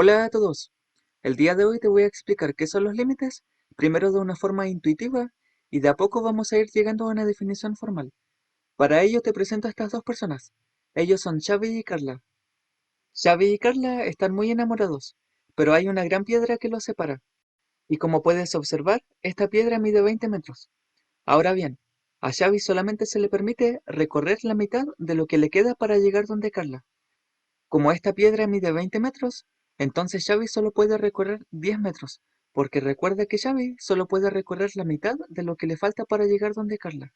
Hola a todos. El día de hoy te voy a explicar qué son los límites, primero de una forma intuitiva y de a poco vamos a ir llegando a una definición formal. Para ello te presento a estas dos personas. Ellos son Xavi y Carla. Xavi y Carla están muy enamorados, pero hay una gran piedra que los separa. Y como puedes observar, esta piedra mide 20 metros. Ahora bien, a Xavi solamente se le permite recorrer la mitad de lo que le queda para llegar donde Carla. Como esta piedra mide 20 metros, entonces Xavi solo puede recorrer 10 metros, porque recuerda que Xavi solo puede recorrer la mitad de lo que le falta para llegar donde Carla.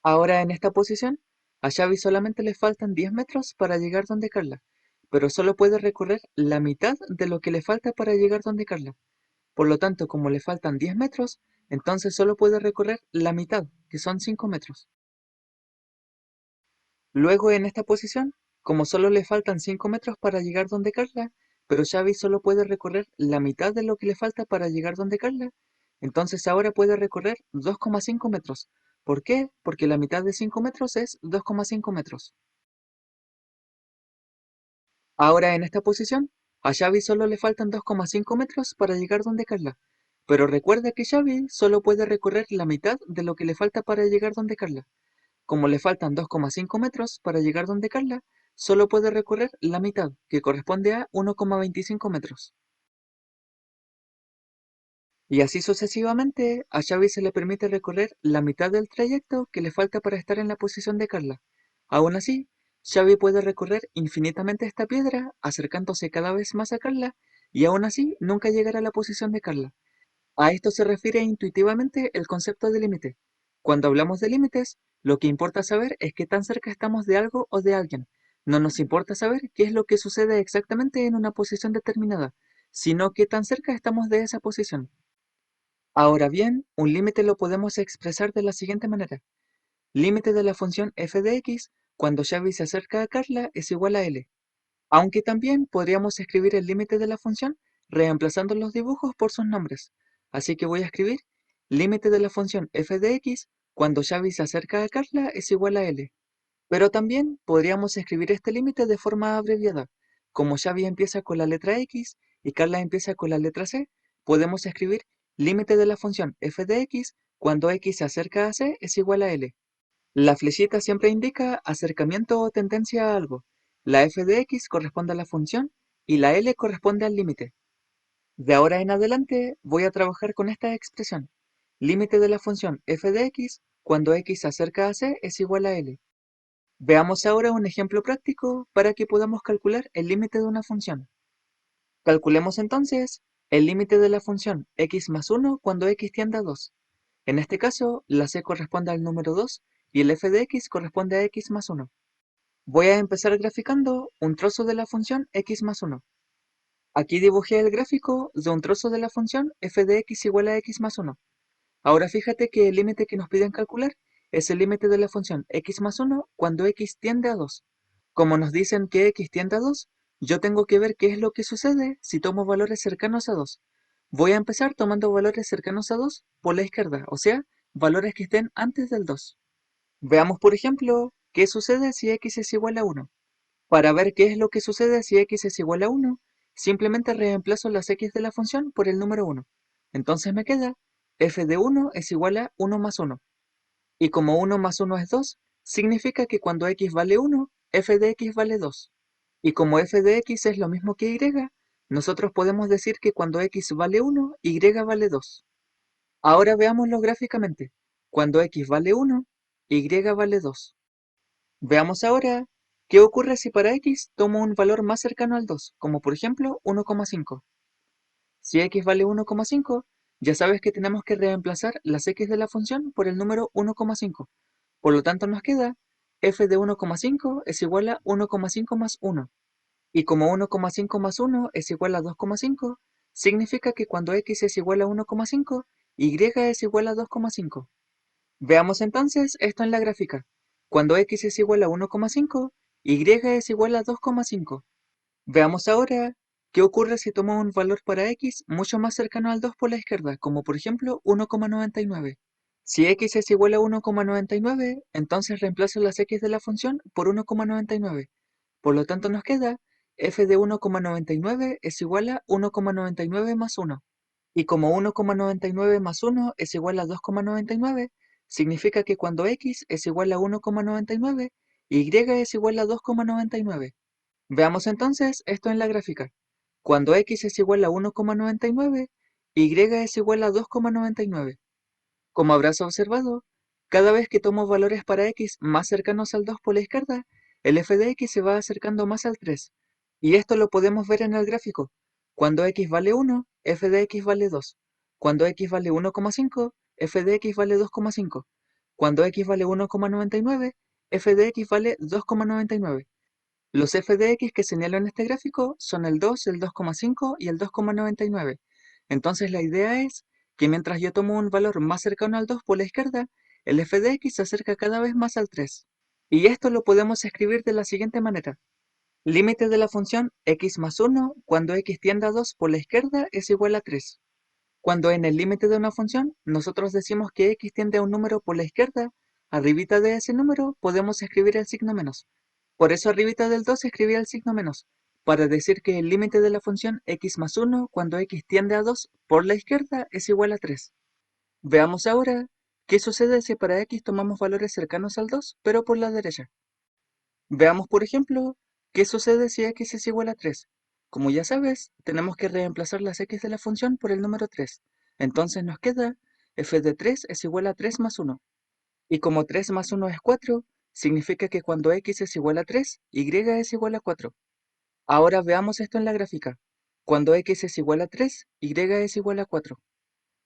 Ahora en esta posición, a Xavi solamente le faltan 10 metros para llegar donde Carla, pero solo puede recorrer la mitad de lo que le falta para llegar donde Carla. Por lo tanto, como le faltan 10 metros, entonces solo puede recorrer la mitad, que son 5 metros. Luego en esta posición, como solo le faltan 5 metros para llegar donde Carla, pero Xavi solo puede recorrer la mitad de lo que le falta para llegar donde Carla, entonces ahora puede recorrer 2,5 metros. ¿Por qué? Porque la mitad de 5 metros es 2,5 metros. Ahora en esta posición, a Xavi solo le faltan 2,5 metros para llegar donde Carla, pero recuerda que Xavi solo puede recorrer la mitad de lo que le falta para llegar donde Carla. Como le faltan 2,5 metros para llegar donde Carla, solo puede recorrer la mitad, que corresponde a 1,25 metros. Y así sucesivamente, a Xavi se le permite recorrer la mitad del trayecto que le falta para estar en la posición de Carla. Aún así, Xavi puede recorrer infinitamente esta piedra, acercándose cada vez más a Carla, y aún así nunca llegar a la posición de Carla. A esto se refiere intuitivamente el concepto de límite. Cuando hablamos de límites, lo que importa saber es qué tan cerca estamos de algo o de alguien. No nos importa saber qué es lo que sucede exactamente en una posición determinada, sino qué tan cerca estamos de esa posición. Ahora bien, un límite lo podemos expresar de la siguiente manera. Límite de la función f de x cuando Xavi se acerca a Carla es igual a L. Aunque también podríamos escribir el límite de la función reemplazando los dibujos por sus nombres. Así que voy a escribir límite de la función f de x cuando Xavi se acerca a Carla es igual a L. Pero también podríamos escribir este límite de forma abreviada. Como Xavi empieza con la letra x y Carla empieza con la letra c, podemos escribir límite de la función f de x cuando x se acerca a c es igual a L. La flechita siempre indica acercamiento o tendencia a algo. La f de x corresponde a la función y la L corresponde al límite. De ahora en adelante voy a trabajar con esta expresión. Límite de la función f de x cuando x se acerca a c es igual a L. Veamos ahora un ejemplo práctico para que podamos calcular el límite de una función. Calculemos entonces el límite de la función x más 1 cuando x tiende a 2. En este caso, la c corresponde al número 2 y el f de x corresponde a x más 1. Voy a empezar graficando un trozo de la función x más 1. Aquí dibujé el gráfico de un trozo de la función f de x igual a x más 1. Ahora fíjate que el límite que nos piden calcular es el límite de la función x más 1 cuando x tiende a 2. Como nos dicen que x tiende a 2, yo tengo que ver qué es lo que sucede si tomo valores cercanos a 2. Voy a empezar tomando valores cercanos a 2 por la izquierda, o sea, valores que estén antes del 2. Veamos, por ejemplo, qué sucede si x es igual a 1. Para ver qué es lo que sucede si x es igual a 1, simplemente reemplazo las x de la función por el número 1. Entonces me queda f de 1 es igual a 1 más 1. Y como 1 más 1 es 2, significa que cuando x vale 1, f de x vale 2. Y como f de x es lo mismo que y, nosotros podemos decir que cuando x vale 1, y vale 2. Ahora veámoslo gráficamente. Cuando x vale 1, y vale 2. Veamos ahora qué ocurre si para x tomo un valor más cercano al 2, como por ejemplo 1,5. Si x vale 1,5, ya sabes que tenemos que reemplazar las x de la función por el número 1,5. Por lo tanto nos queda f de 1,5 es igual a 1,5 más 1. Y como 1,5 más 1 es igual a 2,5, significa que cuando x es igual a 1,5, y es igual a 2,5. Veamos entonces esto en la gráfica. Cuando x es igual a 1,5, y es igual a 2,5. Veamos ahora qué ocurre si tomo un valor para x mucho más cercano al 2 por la izquierda, como por ejemplo 1,99. Si x es igual a 1,99, entonces reemplazo las x de la función por 1,99. Por lo tanto nos queda f de 1,99 es igual a 1,99 más 1. Y como 1,99 más 1 es igual a 2,99, significa que cuando x es igual a 1,99, y es igual a 2,99. Veamos entonces esto en la gráfica. Cuando x es igual a 1,99, y es igual a 2,99. Como habrás observado, cada vez que tomo valores para x más cercanos al 2 por la izquierda, el f de x se va acercando más al 3. Y esto lo podemos ver en el gráfico. Cuando x vale 1, f de x vale 2. Cuando x vale 1,5, f de x vale 2,5. Cuando x vale 1,99, f de x vale 2,99. Los f de x que señalo en este gráfico son el 2, el 2,5 y el 2,99. Entonces la idea es que mientras yo tomo un valor más cercano al 2 por la izquierda, el f de x se acerca cada vez más al 3. Y esto lo podemos escribir de la siguiente manera. Límite de la función x más 1 cuando x tiende a 2 por la izquierda es igual a 3. Cuando en el límite de una función nosotros decimos que x tiende a un número por la izquierda, arribita de ese número podemos escribir el signo menos. Por eso arribita del 2 escribí el signo menos, para decir que el límite de la función x más 1 cuando x tiende a 2 por la izquierda es igual a 3. Veamos ahora qué sucede si para x tomamos valores cercanos al 2, pero por la derecha. Veamos, por ejemplo, qué sucede si x es igual a 3. Como ya sabes, tenemos que reemplazar las x de la función por el número 3. Entonces nos queda f de 3 es igual a 3 más 1. Y como 3 más 1 es 4, significa que cuando x es igual a 3, y es igual a 4. Ahora veamos esto en la gráfica. Cuando x es igual a 3, y es igual a 4.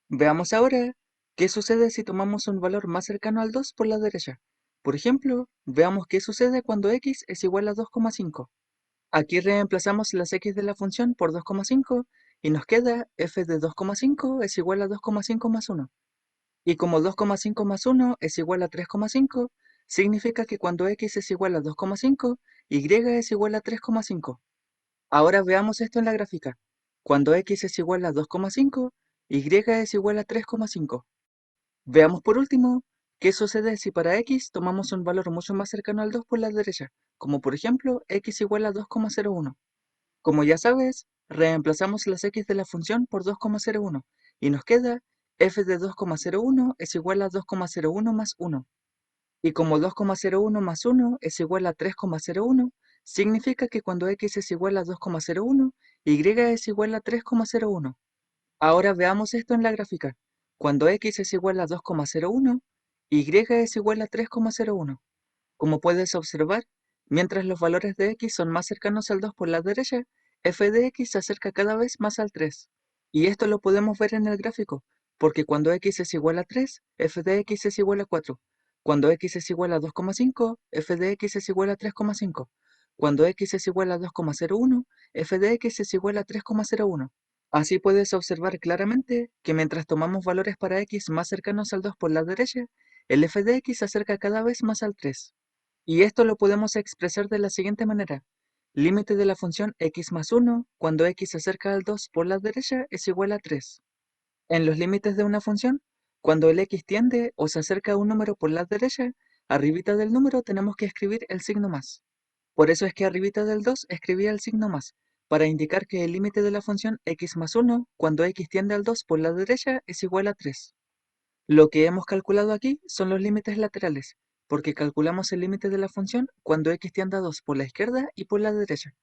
Veamos ahora qué sucede si tomamos un valor más cercano al 2 por la derecha. Por ejemplo, veamos qué sucede cuando x es igual a 2,5. Aquí reemplazamos las x de la función por 2,5 y nos queda f de 2,5 es igual a 2,5 más 1. Y como 2,5 más 1 es igual a 3,5, significa que cuando x es igual a 2,5, y es igual a 3,5. Ahora veamos esto en la gráfica. Cuando x es igual a 2,5, y es igual a 3,5. Veamos por último qué sucede si para x tomamos un valor mucho más cercano al 2 por la derecha, como por ejemplo x igual a 2,01. Como ya sabes, reemplazamos las x de la función por 2,01 y nos queda f de 2,01 es igual a 2,01 más 1. Y como 2,01 más 1 es igual a 3,01, significa que cuando x es igual a 2,01, y es igual a 3,01. Ahora veamos esto en la gráfica. Cuando x es igual a 2,01, y es igual a 3,01. Como puedes observar, mientras los valores de x son más cercanos al 2 por la derecha, f de x se acerca cada vez más al 3. Y esto lo podemos ver en el gráfico, porque cuando x es igual a 3, f de x es igual a 4. Cuando x es igual a 2,5, f de x es igual a 3,5. Cuando x es igual a 2,01, f de x es igual a 3,01. Así puedes observar claramente que mientras tomamos valores para x más cercanos al 2 por la derecha, el f de x se acerca cada vez más al 3. Y esto lo podemos expresar de la siguiente manera. Límite de la función x más 1 cuando x se acerca al 2 por la derecha es igual a 3. En los límites de una función, cuando el x tiende o se acerca a un número por la derecha, arribita del número tenemos que escribir el signo más. Por eso es que arribita del 2 escribía el signo más, para indicar que el límite de la función x más 1 cuando x tiende al 2 por la derecha es igual a 3. Lo que hemos calculado aquí son los límites laterales, porque calculamos el límite de la función cuando x tiende a 2 por la izquierda y por la derecha.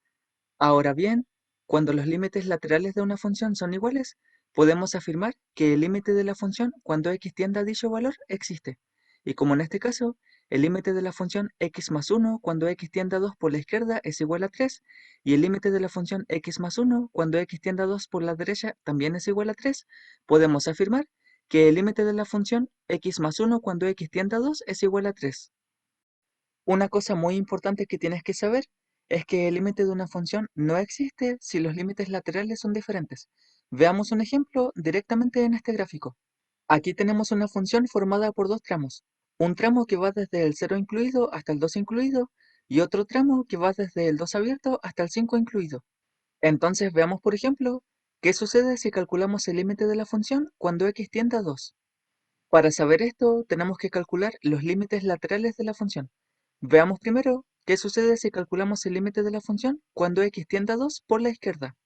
Ahora bien, cuando los límites laterales de una función son iguales, podemos afirmar que el límite de la función cuando x tiende a dicho valor existe. Y como en este caso, el límite de la función x más 1 cuando x tiende a 2 por la izquierda es igual a 3, y el límite de la función x más 1 cuando x tiende a 2 por la derecha también es igual a 3, podemos afirmar que el límite de la función x más 1 cuando x tiende a 2 es igual a 3. Una cosa muy importante que tienes que saber es que el límite de una función no existe si los límites laterales son diferentes. Veamos un ejemplo directamente en este gráfico. Aquí tenemos una función formada por dos tramos. Un tramo que va desde el 0 incluido hasta el 2 incluido y otro tramo que va desde el 2 abierto hasta el 5 incluido. Entonces veamos, por ejemplo, qué sucede si calculamos el límite de la función cuando x tiende a 2. Para saber esto, tenemos que calcular los límites laterales de la función. Veamos primero ¿Qué sucede si calculamos el límite de la función cuando x tiende a 2 por la izquierda?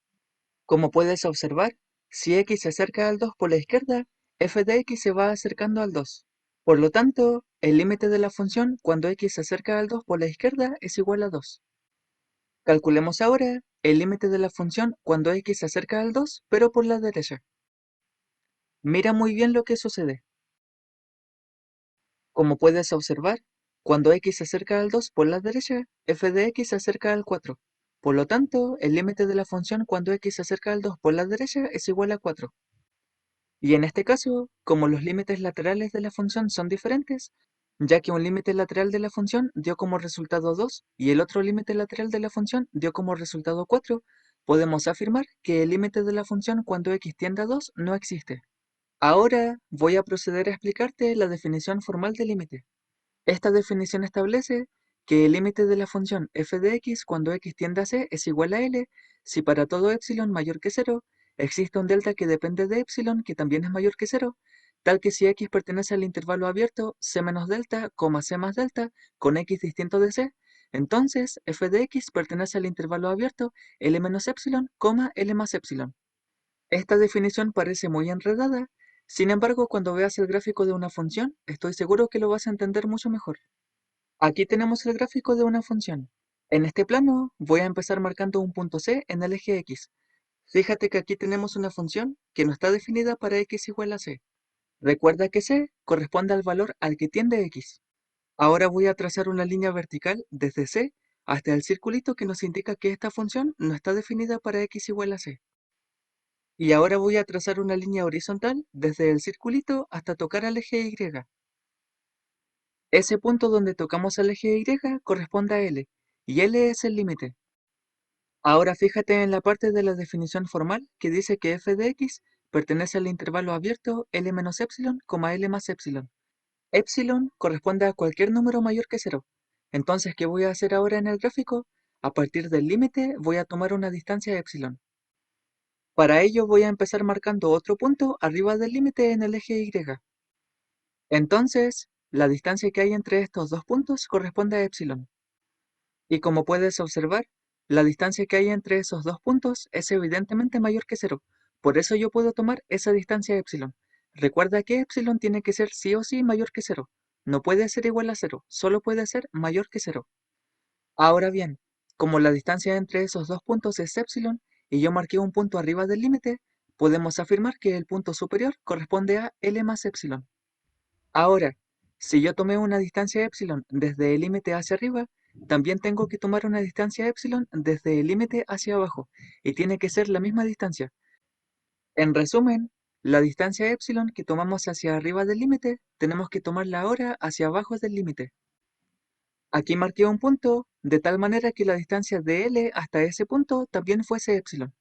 Como puedes observar, si x se acerca al 2 por la izquierda, f de x se va acercando al 2. Por lo tanto, el límite de la función cuando x se acerca al 2 por la izquierda es igual a 2. Calculemos ahora el límite de la función cuando x se acerca al 2, pero por la derecha. Mira muy bien lo que sucede. Como puedes observar, cuando x se acerca al 2 por la derecha, f de x se acerca al 4. Por lo tanto, el límite de la función cuando x se acerca al 2 por la derecha es igual a 4. Y en este caso, como los límites laterales de la función son diferentes, ya que un límite lateral de la función dio como resultado 2 y el otro límite lateral de la función dio como resultado 4, podemos afirmar que el límite de la función cuando x tiende a 2 no existe. Ahora voy a proceder a explicarte la definición formal de límite. Esta definición establece que el límite de la función f de x cuando x tiende a c es igual a L si para todo epsilon mayor que 0 existe un delta que depende de epsilon que también es mayor que 0, tal que si x pertenece al intervalo abierto c menos delta, c más delta con x distinto de c, entonces f de x pertenece al intervalo abierto L menos epsilon, L más epsilon. Esta definición parece muy enredada, sin embargo cuando veas el gráfico de una función, estoy seguro que lo vas a entender mucho mejor. Aquí tenemos el gráfico de una función. En este plano voy a empezar marcando un punto C en el eje X. Fíjate que aquí tenemos una función que no está definida para X igual a C. Recuerda que C corresponde al valor al que tiende X. Ahora voy a trazar una línea vertical desde C hasta el circulito que nos indica que esta función no está definida para X igual a C. Y ahora voy a trazar una línea horizontal desde el circulito hasta tocar al eje Y. Ese punto donde tocamos al eje Y corresponde a L, y L es el límite. Ahora fíjate en la parte de la definición formal que dice que f de x pertenece al intervalo abierto L menos epsilon, L más epsilon. Epsilon corresponde a cualquier número mayor que 0. Entonces, ¿qué voy a hacer ahora en el gráfico? A partir del límite voy a tomar una distancia epsilon. Para ello voy a empezar marcando otro punto arriba del límite en el eje Y. Entonces, la distancia que hay entre estos dos puntos corresponde a epsilon. Y como puedes observar, la distancia que hay entre esos dos puntos es evidentemente mayor que 0. Por eso yo puedo tomar esa distancia epsilon. Recuerda que epsilon tiene que ser sí o sí mayor que 0. No puede ser igual a 0, solo puede ser mayor que 0. Ahora bien, como la distancia entre esos dos puntos es epsilon y yo marqué un punto arriba del límite, podemos afirmar que el punto superior corresponde a L más epsilon. Ahora, si yo tomé una distancia epsilon desde el límite hacia arriba, también tengo que tomar una distancia epsilon desde el límite hacia abajo, y tiene que ser la misma distancia. En resumen, la distancia epsilon que tomamos hacia arriba del límite, tenemos que tomarla ahora hacia abajo del límite. Aquí marqué un punto, de tal manera que la distancia de L hasta ese punto también fuese epsilon.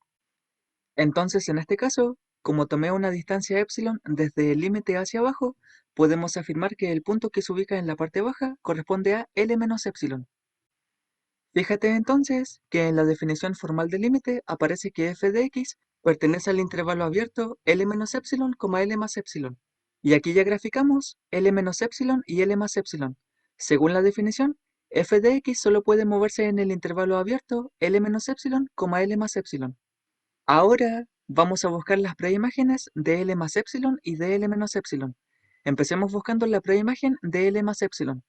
Entonces, en este caso, como tomé una distancia epsilon desde el límite hacia abajo, podemos afirmar que el punto que se ubica en la parte baja corresponde a L menos epsilon. Fíjate entonces que en la definición formal del límite aparece que f de x pertenece al intervalo abierto L menos epsilon, L más epsilon. Y aquí ya graficamos L menos epsilon y L más epsilon. Según la definición, f de x solo puede moverse en el intervalo abierto L menos epsilon, L más epsilon. Ahora vamos a buscar las preimágenes de L más epsilon y de L menos epsilon. Empecemos buscando la preimagen de L más epsilon.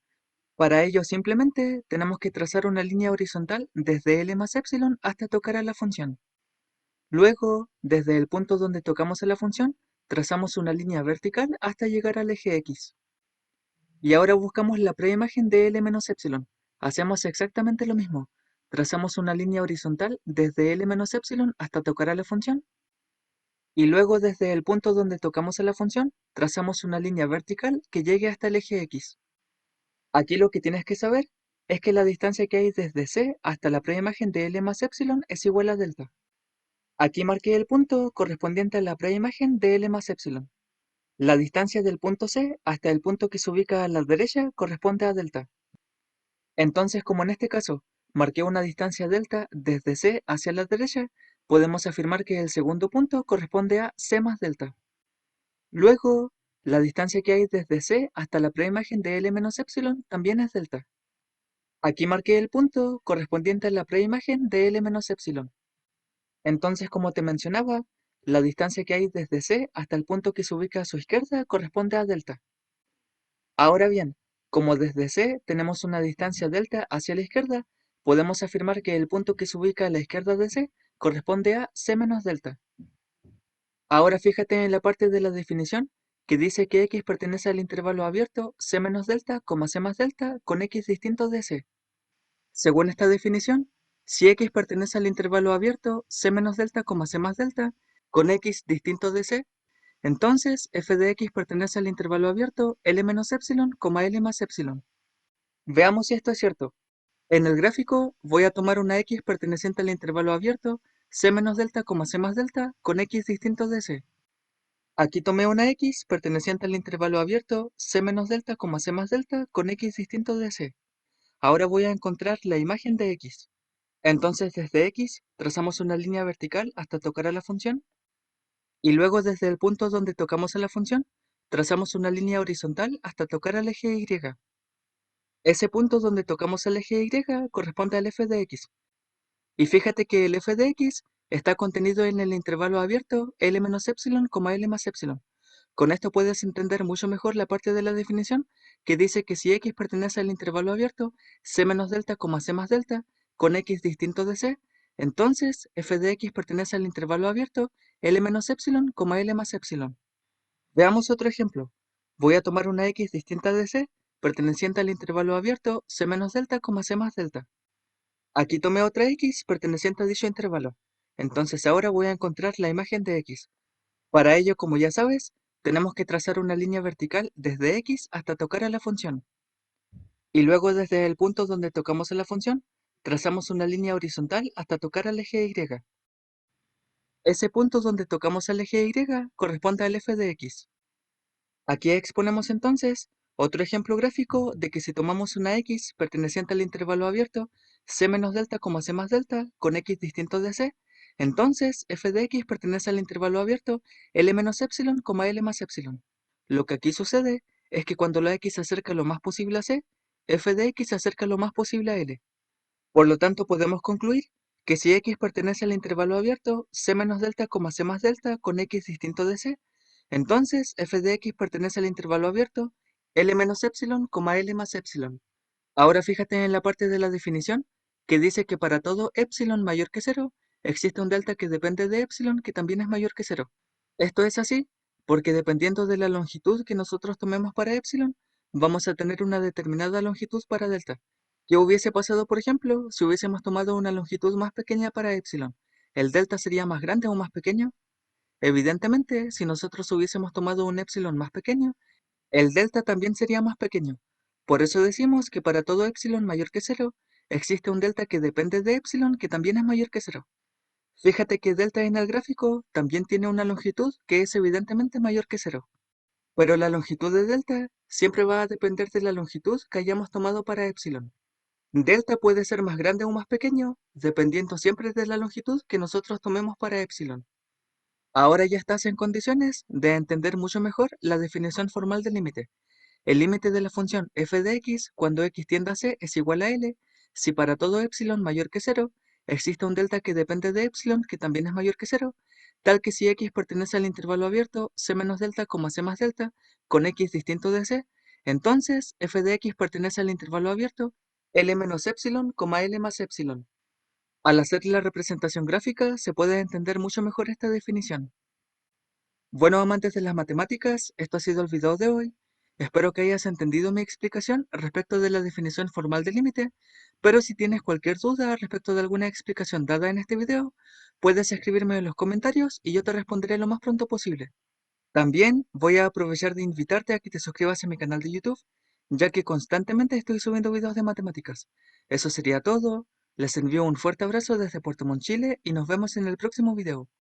Para ello simplemente tenemos que trazar una línea horizontal desde L más epsilon hasta tocar a la función. Luego, desde el punto donde tocamos a la función, trazamos una línea vertical hasta llegar al eje X. Y ahora buscamos la preimagen de L menos epsilon. Hacemos exactamente lo mismo. Trazamos una línea horizontal desde L menos epsilon hasta tocar a la función. Y luego desde el punto donde tocamos a la función, trazamos una línea vertical que llegue hasta el eje X. Aquí lo que tienes que saber es que la distancia que hay desde C hasta la preimagen de L más epsilon es igual a delta. Aquí marqué el punto correspondiente a la preimagen de L más epsilon. La distancia del punto C hasta el punto que se ubica a la derecha corresponde a delta. Entonces, como en este caso, marqué una distancia delta desde C hacia la derecha, podemos afirmar que el segundo punto corresponde a C más delta. Luego, la distancia que hay desde C hasta la preimagen de L menos epsilon también es delta. Aquí marqué el punto correspondiente a la preimagen de L menos epsilon. Entonces, como te mencionaba, la distancia que hay desde C hasta el punto que se ubica a su izquierda corresponde a delta. Ahora bien, como desde C tenemos una distancia delta hacia la izquierda, podemos afirmar que el punto que se ubica a la izquierda de C corresponde a C menos delta. Ahora fíjate en la parte de la definición que dice que X pertenece al intervalo abierto C menos delta, C más delta con X distinto de C. Según esta definición, si X pertenece al intervalo abierto C menos delta, C más delta con X distinto de C, entonces f de X pertenece al intervalo abierto L menos epsilon, L más epsilon. Veamos si esto es cierto. En el gráfico voy a tomar una X perteneciente al intervalo abierto C menos delta, C más delta con X distinto de C. Aquí tomé una X perteneciente al intervalo abierto C menos delta, C más delta con X distinto de C. Ahora voy a encontrar la imagen de X. Entonces desde X trazamos una línea vertical hasta tocar a la función y luego desde el punto donde tocamos a la función trazamos una línea horizontal hasta tocar al eje Y. Ese punto donde tocamos al eje Y corresponde al f de X. Y fíjate que el f de X está contenido en el intervalo abierto L menos epsilon, L más epsilon. Con esto puedes entender mucho mejor la parte de la definición que dice que si X pertenece al intervalo abierto C menos delta, C más delta con X distinto de C, entonces f de X pertenece al intervalo abierto L menos epsilon, L más epsilon. Veamos otro ejemplo. Voy a tomar una X distinta de C perteneciente al intervalo abierto C menos delta, C más delta. Aquí tomé otra X perteneciente a dicho intervalo. Entonces ahora voy a encontrar la imagen de X. Para ello, como ya sabes, tenemos que trazar una línea vertical desde X hasta tocar a la función. Y luego desde el punto donde tocamos a la función, trazamos una línea horizontal hasta tocar al eje Y. Ese punto donde tocamos al eje Y corresponde al f de X. Aquí exponemos entonces otro ejemplo gráfico de que si tomamos una X perteneciente al intervalo abierto C menos delta, C más delta con X distinto de C, entonces f de X pertenece al intervalo abierto L menos epsilon, L más epsilon. Lo que aquí sucede es que cuando la X se acerca lo más posible a C, f de X se acerca lo más posible a L. Por lo tanto podemos concluir que si X pertenece al intervalo abierto C menos delta, C más delta con X distinto de C, entonces f de X pertenece al intervalo abierto L menos epsilon, L más epsilon. Ahora fíjate en la parte de la definición que dice que para todo epsilon mayor que cero existe un delta que depende de epsilon que también es mayor que cero. Esto es así porque dependiendo de la longitud que nosotros tomemos para epsilon, vamos a tener una determinada longitud para delta. ¿Qué hubiese pasado, por ejemplo, si hubiésemos tomado una longitud más pequeña para epsilon? ¿El delta sería más grande o más pequeño? Evidentemente, si nosotros hubiésemos tomado un epsilon más pequeño, el delta también sería más pequeño. Por eso decimos que para todo epsilon mayor que cero, existe un delta que depende de epsilon que también es mayor que cero. Fíjate que delta en el gráfico también tiene una longitud que es evidentemente mayor que cero. Pero la longitud de delta siempre va a depender de la longitud que hayamos tomado para epsilon. Delta puede ser más grande o más pequeño, dependiendo siempre de la longitud que nosotros tomemos para epsilon. Ahora ya estás en condiciones de entender mucho mejor la definición formal del límite. El límite de la función f de x cuando x tiende a c es igual a L si para todo epsilon mayor que cero existe un delta que depende de epsilon que también es mayor que cero, tal que si x pertenece al intervalo abierto c menos delta, c más delta con x distinto de c, entonces f de x pertenece al intervalo abierto L menos epsilon, L más epsilon. Al hacer la representación gráfica se puede entender mucho mejor esta definición. Bueno, amantes de las matemáticas, esto ha sido el video de hoy. Espero que hayas entendido mi explicación respecto de la definición formal del límite, pero si tienes cualquier duda respecto de alguna explicación dada en este video, puedes escribirme en los comentarios y yo te responderé lo más pronto posible. También voy a aprovechar de invitarte a que te suscribas a mi canal de YouTube, ya que constantemente estoy subiendo videos de matemáticas. Eso sería todo, les envío un fuerte abrazo desde Puerto Montt, Chile y nos vemos en el próximo video.